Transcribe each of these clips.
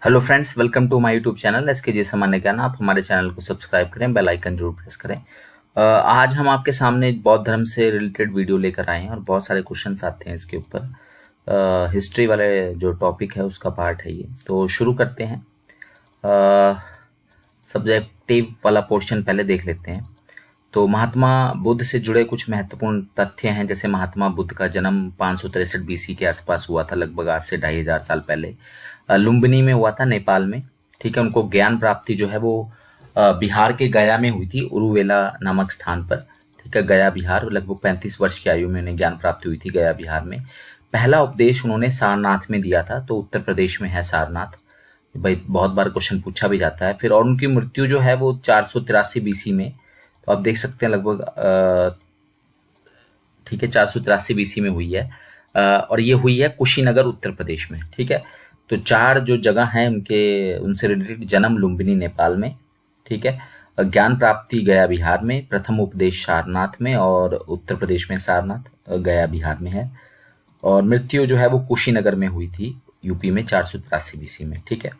Hello friends, welcome to my YouTube channel S K G सामान्य ज्ञान। आप हमारे चैनल को सब्सक्राइब करें, बेल आइकन जरूर प्रेस करें। आज हम आपके सामने बौद्ध धर्म से रिलेटेड वीडियो लेकर आए हैं और बहुत सारे क्वेश्चंस आते हैं इसके ऊपर। हिस्ट्री वाले जो टॉपिक है उसका पार्ट है ये, तो शुरू करते हैं। सब्जेक्टिव वाला पोर्शन पहले देख लेते हैं। तो महात्मा बुद्ध से जुड़े कुछ महत्वपूर्ण तथ्य हैं, जैसे महात्मा बुद्ध का जन्म 563 बीसी के आसपास हुआ था, लगभग आज से 2500 साल पहले लुम्बिनी में हुआ था, नेपाल में। ठीक है, उनको ज्ञान प्राप्ति जो है वो बिहार के गया में हुई थी, उरुवेला नामक स्थान पर। ठीक है, गया बिहार। लगभग 35 वर्ष की आयु में उन्हें ज्ञान प्राप्ति हुई थी गया बिहार में। पहला उपदेश उन्होंने सारनाथ में दिया था, तो उत्तर प्रदेश में है सारनाथ। भाई बहुत बार क्वेश्चन पूछा भी जाता है। फिर और उनकी मृत्यु जो है वो 483 बीसी में, तो आप देख सकते हैं लगभग ठीक है 483 बीसी में हुई है। और ये हुई है कुशीनगर उत्तर प्रदेश में। ठीक है, तो चार जो जगह हैं उनके उनसे रिलेटेड: जन्म लुम्बिनी नेपाल में, ठीक है, ज्ञान प्राप्ति गया बिहार में, प्रथम उपदेश सारनाथ में, और उत्तर प्रदेश में सारनाथ गया बिहार में है। और मृत्यु जो है वो कुशीनगर में हुई थी, यूपी में 483 बीसी में। ठीक है,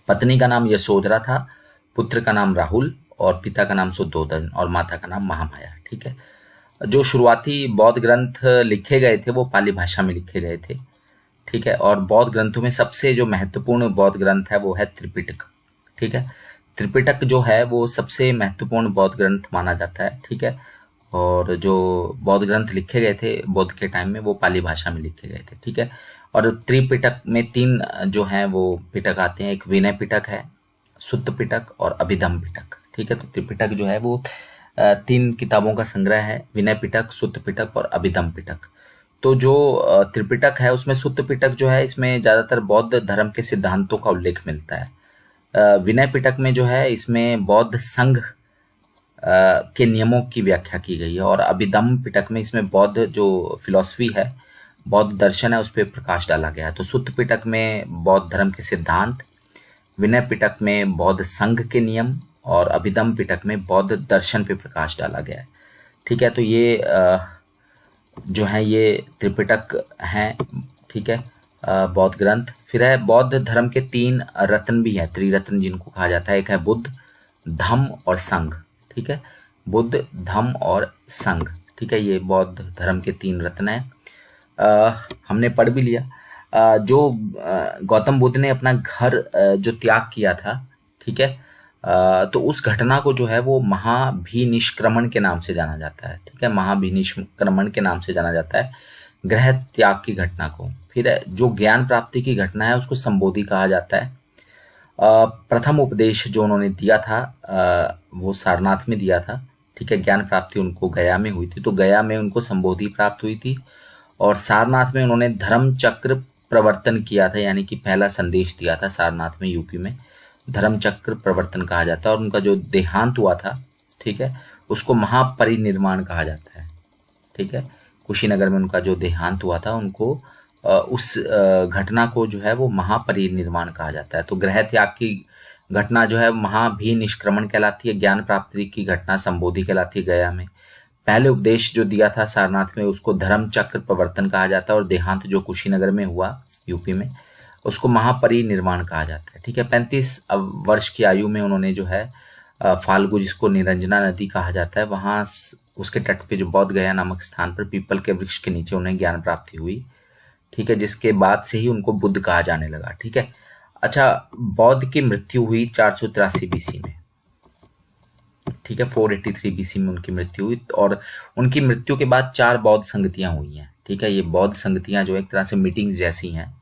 पत्नी का नाम यशोधरा था, पुत्र का नाम राहुल, और पिता का नाम सुद्धोधन, और माता का नाम महामाया। ठीक है, जो शुरुआती बौद्ध ग्रंथ लिखे गए थे वो पाली भाषा में लिखे गए थे। ठीक है, और बौद्ध ग्रंथों में सबसे जो महत्वपूर्ण बौद्ध ग्रंथ है वो है त्रिपिटक। ठीक है, त्रिपिटक जो है वो सबसे महत्वपूर्ण बौद्ध ग्रंथ माना जाता है। ठीक है, और जो बौद्ध ग्रंथ लिखे गए थे बौद्ध के टाइम में वो पाली भाषा में लिखे गए थे। ठीक है, और त्रिपिटक में तीन जो हैं वो पिटक आते हैं, एक विनय पिटक है, सुत्त पिटक और अभिधम्म पिटक। ठीक है, तो त्रिपिटक जो है वो तीन किताबों का संग्रह है: विनय पिटक, सुत्त पिटक और अभिधम्म पिटक। तो जो त्रिपिटक है उसमें सुत्त पिटक जो है इसमें ज्यादातर बौद्ध धर्म के सिद्धांतों का उल्लेख मिलता है। विनय पिटक में जो है इसमें बौद्ध संघ के नियमों की व्याख्या की गई है, और अभिधम्म पिटक में इसमें बौद्ध जो फिलॉसफी है, बौद्ध दर्शन है, उस पर प्रकाश डाला गया है। तो सुत्त पिटक में बौद्ध धर्म के सिद्धांत, विनय पिटक में बौद्ध संघ के नियम, और अभिधम्म पिटक में बौद्ध दर्शन पे प्रकाश डाला गया है। ठीक है, तो ये जो है ये त्रिपिटक हैं। ठीक है, बौद्ध ग्रंथ। फिर है बौद्ध धर्म के तीन रत्न भी हैं, त्रिरत्न जिनको कहा जाता है। एक है बुद्ध, धम्म और संघ। ठीक है, बुद्ध, धम्म और संघ। ठीक है, ये बौद्ध धर्म के तीन रत्न हैं। हमने पढ़ भी लिया। जो गौतम बुद्ध ने अपना घर जो त्याग किया था, ठीक है, तो उस घटना को जो है वो महाभिनिष्क्रमण के नाम से जाना जाता है। ठीक है, महाभिनिष्क्रमण के नाम से जाना जाता है ग्रह त्याग की घटना को। फिर जो ज्ञान प्राप्ति की घटना है उसको संबोधि कहा जाता है। प्रथम उपदेश जो उन्होंने दिया था वो सारनाथ में दिया था। ठीक है, ज्ञान प्राप्ति उनको गया में हुई थी, तो गया में उनको संबोधि प्राप्त हुई थी। और सारनाथ में उन्होंने धर्म चक्र प्रवर्तन किया था, यानी कि पहला संदेश दिया था सारनाथ में, यूपी में धर्म चक्र प्रवर्तन कहा जाता है। और उनका जो देहांत हुआ था, ठीक है, उसको महापरिनिर्वाण कहा जाता है। ठीक है, कुशीनगर में उनका जो देहांत हुआ था उनको उस घटना को जो है वो महापरिनिर्वाण कहा जाता है। तो ग्रह त्याग की घटना जो है महाभिनिष्क्रमण कहलाती है, ज्ञान प्राप्ति की घटना संबोधि कहलाती है गया में। पहले उपदेश जो दिया था सारनाथ में उसको धर्म चक्र प्रवर्तन कहा जाता है, और देहांत जो कुशीनगर में हुआ यूपी में उसको महापरिनिर्वाण कहा जाता है। ठीक है, 35 वर्ष की आयु में उन्होंने जो है फाल्गु, जिसको निरंजना नदी कहा जाता है, वहां उसके तट पे जो बौद्ध गया नामक स्थान पर पीपल के वृक्ष के नीचे उन्हें ज्ञान प्राप्ति हुई। ठीक है, जिसके बाद से ही उनको बुद्ध कहा जाने लगा। ठीक है, अच्छा, बौद्ध की मृत्यु हुई 483 बीसी में। ठीक है, 483 बीसी में उनकी मृत्यु हुई, और उनकी मृत्यु के बाद 4 बौद्ध संगतियां हुई हैं। ठीक है, ये बौद्ध संगतियां जो एक तरह से मीटिंग्स जैसी हैं।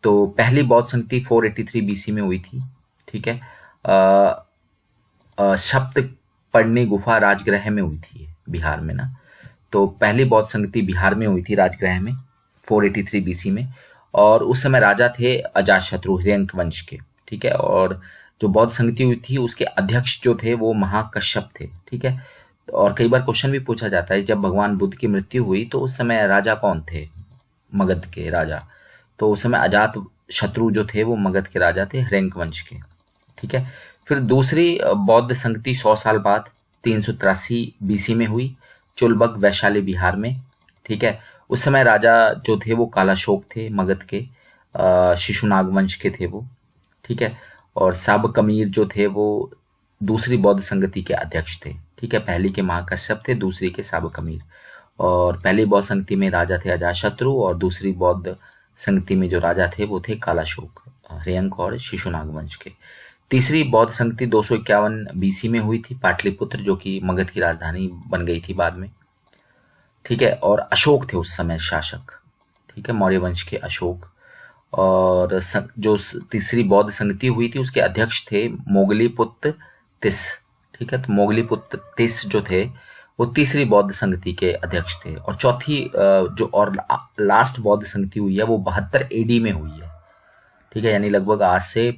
तो पहली बौद्ध संगति 483 बीसी में हुई थी। ठीक है, सप्तपर्णी गुफा राजगृह में हुई थी बिहार में ना। तो पहली बौद्ध संगति बिहार में हुई थी राजगृह में 483 बीसी में, और उस समय राजा थे अजातशत्रु हिरण्यक वंश के। ठीक है, और जो बौद्ध संगति हुई थी उसके अध्यक्ष जो थे वो महाकश्यप थे। ठीक है, और कई बार क्वेश्चन भी पूछा जाता है जब भगवान बुद्ध की मृत्यु हुई तो उस समय राजा कौन थे? मगध के राजा। तो उस समय अजात शत्रु जो थे वो मगध के राजा थे, हिरण्यक वंश के। ठीक है, फिर दूसरी बौद्ध संगति 100 साल बाद 383 बीसी में हुई, चुलबक वैशाली बिहार में। ठीक है, उस समय राजा जो थे वो कालाशोक थे मगध के। शिशुनाग वंश के थे वो, ठीक है। और साबकमीर जो थे वो दूसरी बौद्ध संगति के अध्यक्ष थे, ठीक है। पहली के महाकश्यप थे, दूसरी के साबकमीर। और पहली बौद्ध संगति में राजा थे अजातशत्रु, और दूसरी बौद्ध संगति में जो राजा थे वो थे कालाशोक, हर्यंक और शिशुनाग वंश के। तीसरी बौद्ध संगति 251 बीसी में हुई थी, पाटलिपुत्र, जो कि मगध की राजधानी बन गई थी बाद में, ठीक है। और अशोक थे उस समय शासक, ठीक है, मौर्य वंश के अशोक। और जो तीसरी बौद्ध संगति हुई थी उसके अध्यक्ष थे मोगलीपुत्र तिस, ठीक है। तो मोगलीपुत्र तिस जो थे वो तीसरी बौद्ध संगति के अध्यक्ष थे। और चौथी जो और लास्ट बौद्ध संगति हुई है वो 72 एडी में हुई है, ठीक है, यानी लगभग आज से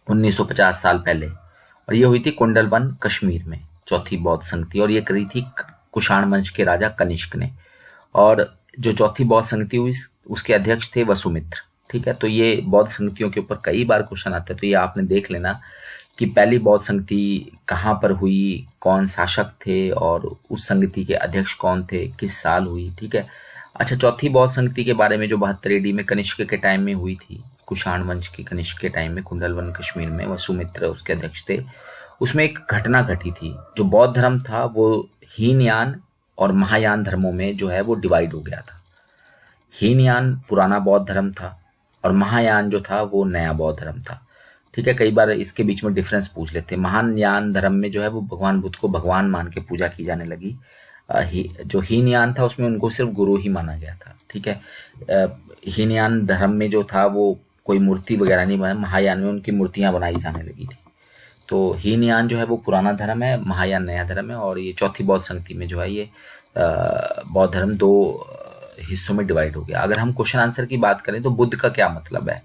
1950 साल पहले। और ये हुई थी कुंडलवन कश्मीर में, चौथी बौद्ध संगति, और ये करी थी कुषाण वंश के राजा कनिष्क ने। और जो चौथी बौद्ध संगति हुई उसके अध्यक्ष थे वसुमित्र, ठीक है। तो ये बौद्ध संगतियों के ऊपर कई बार क्वेश्चन आते हैं, तो ये आपने देख लेना कि पहली बौद्ध संगति कहाँ पर हुई, कौन शासक थे, और उस संगति के अध्यक्ष कौन थे, किस साल हुई, ठीक है। अच्छा, चौथी बौद्ध संगति के बारे में जो 72 एडी में कनिष्क के टाइम में हुई थी, कुषाण वंश के कनिष्क के टाइम में, कुंडलवन कश्मीर में वसुमित्र उसके अध्यक्ष थे, उसमें एक घटना घटी थी। जो बौद्ध धर्म था वो हीनयान और महायान धर्मों में जो है वो डिवाइड हो गया था। हीनयान पुराना बौद्ध धर्म था और महायान जो था वो नया बौद्ध धर्म था, ठीक है। कई बार इसके बीच में डिफरेंस पूछ लेते हैं। महायान धर्म में जो है वो भगवान बुद्ध को भगवान मान के पूजा की जाने लगी। जो हीनयान था उसमें उनको सिर्फ गुरु ही माना गया था, ठीक है। हीनयान धर्म में जो था वो कोई मूर्ति वगैरह नहीं बना, महायान में उनकी मूर्तियां बनाई जाने लगी थी। तो हीनयान जो है वो पुराना धर्म है, महायान नया धर्म है। और ये चौथी बौद्ध संगति में जो है ये बौद्ध धर्म दो हिस्सों में डिवाइड हो गया। अगर हम क्वेश्चन आंसर की बात करें तो बुद्ध का क्या मतलब है,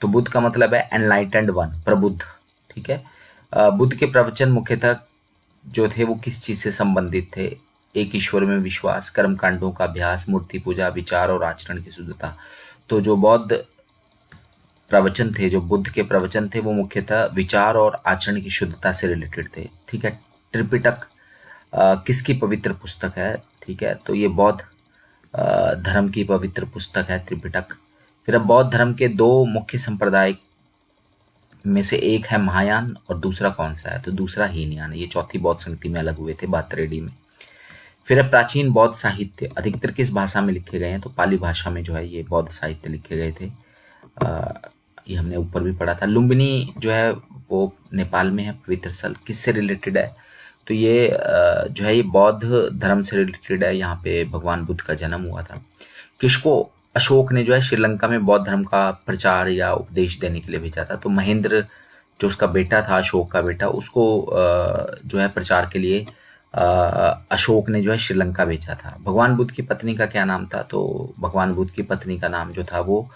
तो बुद्ध का मतलब है एनलाइटेंड वन, प्रबुद्ध, ठीक है। बुद्ध के प्रवचन मुख्यतः जो थे वो किस चीज से संबंधित थे? एक ईश्वर में विश्वास, कर्म कांडों का अभ्यास, मूर्ति पूजा, विचार और आचरण की शुद्धता। तो जो बौद्ध प्रवचन थे, जो बुद्ध के प्रवचन थे, वो मुख्यतः विचार और आचरण की शुद्धता से रिलेटेड थे, ठीक है। त्रिपिटक किसकी पवित्र पुस्तक है, ठीक है, तो ये बौद्ध धर्म की पवित्र पुस्तक है त्रिपिटक। फिर अब बौद्ध धर्म के दो मुख्य संप्रदाय में से एक है महायान और दूसरा कौन सा है, तो दूसरा हीनयान। ये चौथी बौद्ध संगति में अलग हुए थे 72 एडी में। फिर अब प्राचीन बौद्ध साहित्य अधिकतर किस भाषा में लिखे गए हैं, तो पाली भाषा में जो है ये बौद्ध साहित्य लिखे गए थे। ये हमने ऊपर भी पढ़ा था। लुम्बिनी जो है वो नेपाल में है, पवित्र स्थल, किससे रिलेटेड है, तो ये जो है ये बौद्ध धर्म से रिलेटेड है। यहाँ पे भगवान बुद्ध का जन्म हुआ था। किसको अशोक ने जो है श्रीलंका में बौद्ध धर्म का प्रचार या उपदेश देने के लिए भेजा था, तो महेंद्र जो उसका बेटा था, अशोक का बेटा, उसको जो है प्रचार के लिए अशोक ने जो है श्रीलंका भेजा था। भगवान बुद्ध की पत्नी का क्या नाम था, तो भगवान बुद्ध की पत्नी का नाम जो था वो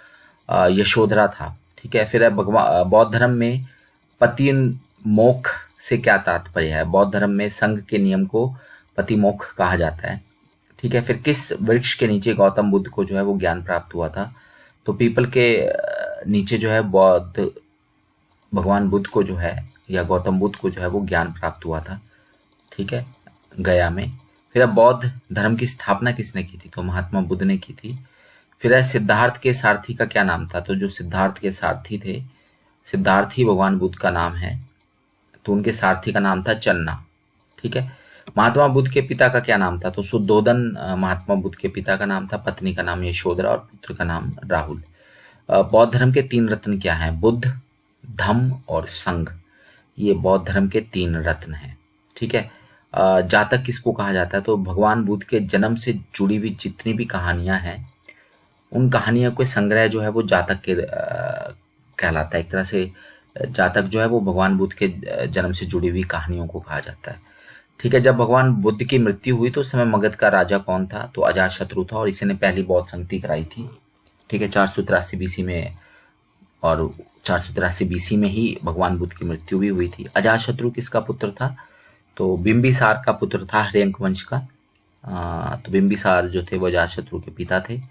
यशोधरा था, ठीक है। फिर बौद्ध धर्म में पति मोक्ष से क्या तात्पर्य है? बौद्ध धर्म में संघ के नियम को पति मोक्ष कहा जाता है, ठीक है। फिर किस वृक्ष के नीचे गौतम बुद्ध को जो है वो ज्ञान प्राप्त हुआ था, तो पीपल के नीचे जो है बौद्ध भगवान बुद्ध को जो है या गौतम बुद्ध को जो है वो ज्ञान प्राप्त हुआ था, ठीक है, गया में। फिर अब बौद्ध धर्म की स्थापना किसने की थी, तो महात्मा बुद्ध ने की थी। फिर सिद्धार्थ के सारथी का क्या नाम था, तो जो सिद्धार्थ के सारथी थे, सिद्धार्थी भगवान बुद्ध का नाम है, तो उनके सारथी का नाम था चन्ना, ठीक है। महात्मा बुद्ध के पिता का क्या नाम था, तो शुद्धोदन महात्मा बुद्ध के पिता का नाम था, पत्नी का नाम यशोधरा और पुत्र का नाम राहुल। बौद्ध धर्म के 3 रत्न क्या हैं? बुद्ध, धम्म और संघ। ये बौद्ध धर्म के 3 रत्न हैं, ठीक है। जातक किसको कहा जाता है, तो भगवान बुद्ध के जन्म से जुड़ी हुई जितनी भी कहानियां हैं उन कहानियों के संग्रह जो है वो जातक के कहलाता है। एक तरह से जातक जो है वो भगवान बुद्ध के जन्म से जुड़ी हुई कहानियों को कहा जाता है, ठीक है। जब भगवान बुद्ध की मृत्यु हुई तो उस समय मगध का राजा कौन था, तो अजातशत्रु था, और इसी ने पहली बौद्ध संगति कराई थी, ठीक है, 483 बीसी में। और 483 बीसी में ही भगवान बुद्ध की मृत्यु भी हुई थी। अजातशत्रु किसका पुत्र था, तो बिंबिसार का पुत्र था, हर्यंक वंश का। तो बिंबिसार जो थे वो अजातशत्रु के पिता थे।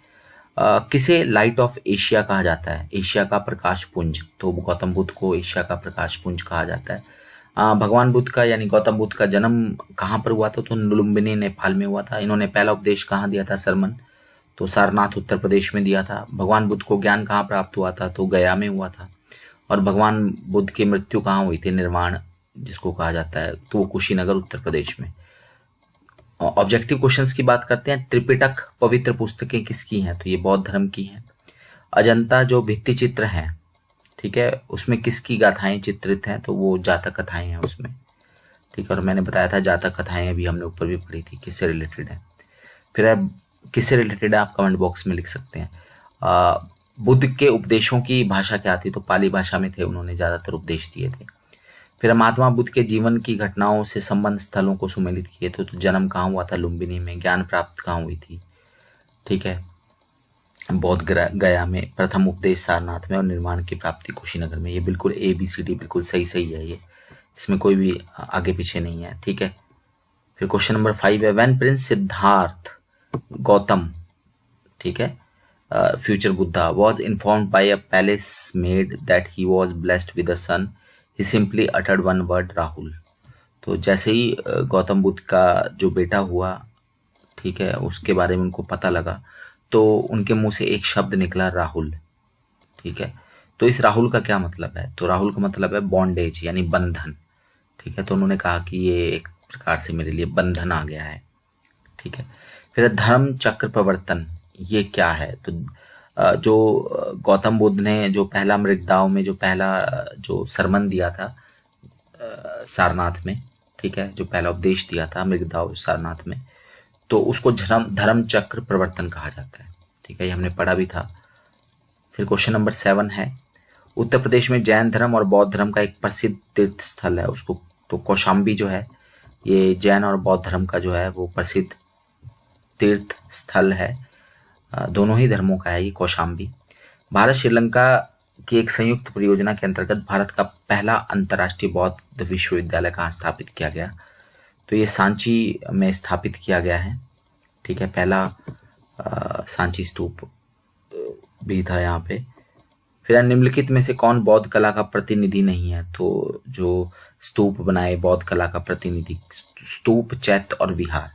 किसे लाइट ऑफ एशिया कहा जाता है, एशिया का प्रकाश पुंज, तो गौतम बुद्ध को एशिया का प्रकाश पुंज कहा जाता है। भगवान बुद्ध का यानी गौतम बुद्ध का जन्म कहाँ पर हुआ था, तो लुम्बिनी नेपाल में हुआ था। इन्होंने पहला उपदेश कहाँ दिया था, सरमन, तो सारनाथ उत्तर प्रदेश में दिया था। भगवान बुद्ध को ज्ञान कहाँ प्राप्त हुआ था, तो गया में हुआ था। और भगवान बुद्ध की मृत्यु कहाँ हुई थी, निर्वाण जिसको कहा जाता है, तो वो कुशीनगर उत्तर प्रदेश में। ऑब्जेक्टिव क्वेश्चंस की बात करते हैं। त्रिपिटक पवित्र पुस्तकें किसकी हैं, तो ये बौद्ध धर्म की हैं। अजंता जो भित्ति चित्र हैं, ठीक है, उसमें किसकी गाथाएं चित्रित हैं, तो वो जातक कथाएं हैं उसमें, ठीक है। और मैंने बताया था जातक कथाएं अभी हमने ऊपर भी पढ़ी थी, किससे रिलेटेड है। फिर है किससे रिलेटेड है, आप कमेंट बॉक्स में लिख सकते हैं। बुद्ध के उपदेशों की भाषा क्या थी, तो पाली भाषा में थे, उन्होंने ज्यादातर उपदेश दिए थे। फिर महात्मा बुद्ध के जीवन की घटनाओं से संबंध स्थलों को सुमेलित किए थे, तो जन्म कहाँ हुआ था, लुम्बिनी में। ज्ञान प्राप्त कहाँ हुई थी, ठीक है, बौद्ध गया में। प्रथम उपदेश सारनाथ में, और निर्माण की प्राप्ति कुशीनगर में। ये बिल्कुल ABCD बिल्कुल सही सही है, ये इसमें कोई भी आगे पीछे नहीं है, ठीक है। फिर क्वेश्चन नंबर 5 है, व्हेन प्रिंस सिद्धार्थ गौतम, ठीक है, future Buddha was informed by a palace maid that he was blessed with a son, he simply uttered one word, Rahul. तो जैसे ही गौतम बुद्ध का जो बेटा हुआ, ठीक है, उसके बारे में उनको पता लगा, तो उनके मुंह से एक शब्द निकला, राहुल, ठीक है। तो इस राहुल का क्या मतलब है, तो राहुल का मतलब है बॉन्डेज यानी बंधन, ठीक है। तो उन्होंने कहा कि ये एक प्रकार से मेरे लिए बंधन आ गया है, ठीक है। फिर धर्म चक्र प्रवर्तन, ये क्या है, तो जो गौतम बुद्ध ने जो पहला मृगदाव में जो पहला जो सरमन दिया था सारनाथ में, ठीक है, जो पहला उपदेश दिया था मृगदाव सारनाथ में, तो उसको धर्म चक्र प्रवर्तन कहा जाता है, ठीक है, ये हमने पढ़ा भी था। फिर क्वेश्चन नंबर 7 है, उत्तर प्रदेश में जैन धर्म और बौद्ध धर्म का एक प्रसिद्ध तीर्थ स्थल है, उसको तो कौशाम्बी जो है, ये जैन और बौद्ध धर्म का जो है वो प्रसिद्ध तीर्थ स्थल है, दोनों ही धर्मों का है ये कौशाम्बी। भारत श्रीलंका की एक संयुक्त परियोजना के अंतर्गत भारत का पहला अंतर्राष्ट्रीय बौद्ध विश्वविद्यालय कहाँ स्थापित किया गया, तो ये सांची में स्थापित किया गया है, ठीक है। पहला सांची स्तूप भी था यहाँ पे। फिर निम्नलिखित में से कौन बौद्ध कला का प्रतिनिधि नहीं है, तो जो स्तूप बनाए बौद्ध कला का प्रतिनिधि, स्तूप, चैत्य और विहार,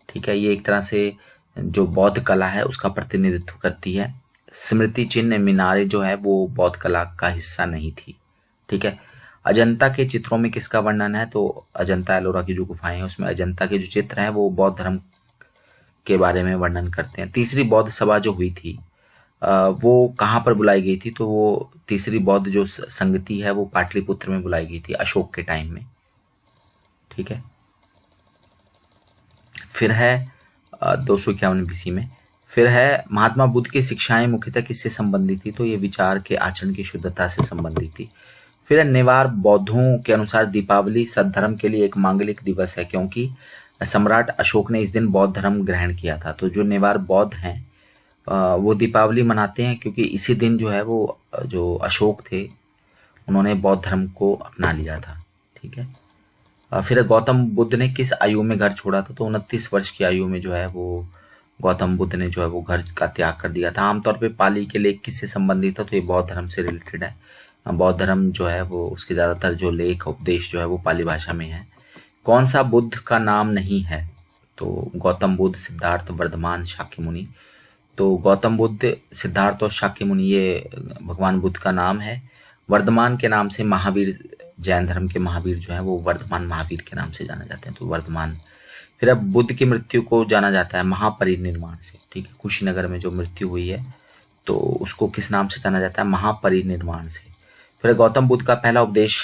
ठीक है, ये एक तरह से जो बौद्ध कला है उसका प्रतिनिधित्व करती है। स्मृति चिन्ह मीनारें जो है वो बौद्ध कला का हिस्सा नहीं थी, ठीक है। अजंता के चित्रों में किसका वर्णन है, तो अजंता एलोरा की जो गुफाएं हैं उसमें अजंता के जो चित्र हैं वो बौद्ध धर्म के बारे में वर्णन करते हैं। तीसरी बौद्ध सभा जो हुई थी वो कहाँ पर बुलाई गई थी, तो वो तीसरी बौद्ध जो संगति है वो पाटलिपुत्र में बुलाई गई थी अशोक के टाइम में, ठीक है। फिर है 251 BC में। फिर है महात्मा बुद्ध की शिक्षाएं मुख्यतः किससे संबंधित थी, तो ये विचार के आचरण की शुद्धता से संबंधित थी। फिर नेवार बौद्धों के अनुसार दीपावली सद्धर्म के लिए एक मांगलिक दिवस है, क्योंकि सम्राट अशोक ने इस दिन बौद्ध धर्म ग्रहण किया था। तो जो नेवार बौद्ध हैं वो दीपावली मनाते हैं क्योंकि इसी दिन जो है वो जो अशोक थे उन्होंने बौद्ध धर्म को अपना लिया था, ठीक है। फिर गौतम बुद्ध ने किस आयु में घर छोड़ा था, तो 29 वर्ष की आयु में जो है वो गौतम बुद्ध ने जो है वो घर का त्याग कर दिया था। आमतौर पे पाली के लेख किससे संबंधित था, तो ये बौद्ध धर्म से रिलेटेड है। बौद्ध धर्म जो है वो उसके ज़्यादातर जो लेख उपदेश जो है वो पाली भाषा में है। कौन सा बुद्ध का नाम नहीं है, तो गौतम बुद्ध, सिद्धार्थ, वर्धमान, शाक्यमुनि। तो गौतम बुद्ध, सिद्धार्थ और शाक्यमुनि ये भगवान बुद्ध का नाम है। वर्धमान के नाम से महावीर, जैन धर्म के महावीर जो है वो वर्धमान महावीर के नाम से जाना जाते हैं, तो वर्धमान। फिर अब बुद्ध की मृत्यु को जाना जाता है महापरिनिर्वाण से, ठीक है। कुशीनगर में जो मृत्यु हुई है तो उसको किस नाम से जाना जाता है, महापरिनिर्वाण से। फिर गौतम बुद्ध का पहला उपदेश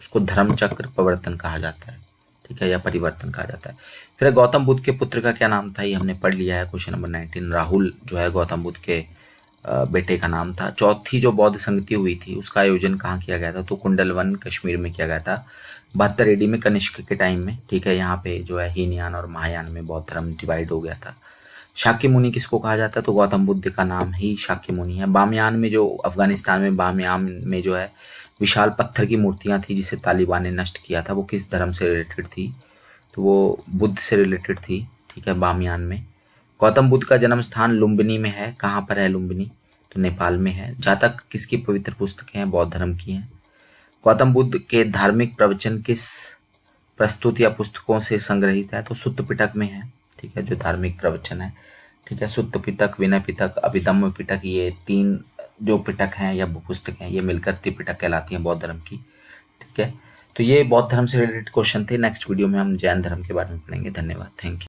उसको धर्म चक्र प्रवर्तन कहा जाता है, ठीक है, या परिवर्तन कहा जाता है। फिर गौतम बुद्ध के पुत्र का क्या नाम था, ये हमने पढ़ लिया है, क्वेश्चन नंबर 19। राहुल जो है गौतम बुद्ध के बेटे का नाम था। चौथी जो बौद्ध संगति हुई थी उसका आयोजन कहाँ किया गया था, तो कुंडलवन कश्मीर में किया गया था 72 AD में, कनिष्क के टाइम में, ठीक है। यहाँ पे जो है हीनयान और महायान में बौद्ध धर्म डिवाइड हो गया था। शाक्य मुनि किसको कहा जाता है, तो गौतम बुद्ध का नाम ही शाक्य मुनि है। बामियान में जो अफगानिस्तान में बामियान में जो है विशाल पत्थर की मूर्तियां थी जिसे तालिबान ने नष्ट किया था, वो किस धर्म से रिलेटेड थी, तो वो बुद्ध से रिलेटेड थी, ठीक है, बामियान में। गौतम बुद्ध का जन्म स्थान लुम्बिनी में है। कहाँ पर है लुम्बिनी, तो नेपाल में है। जातक किसकी पवित्र पुस्तकें हैं, बौद्ध धर्म की हैं। गौतम बुद्ध के धार्मिक प्रवचन किस प्रस्तुत या पुस्तकों से संग्रहित है, तो सुत्त पिटक में है, ठीक है, जो धार्मिक प्रवचन है, ठीक है, सुत्त पिटक, विनय पिटक, अभिधम्म पिटक, ये 3 जो पिटक हैं या पुस्तकें हैं, ये मिलकर त्रिपिटक कहलाती हैं बौद्ध धर्म की। ठीक है, तो ये बौद्ध धर्म से रिलेटेड क्वेश्चन थे। नेक्स्ट वीडियो में हम जैन धर्म के बारे में पढ़ेंगे। धन्यवाद, थैंक यू।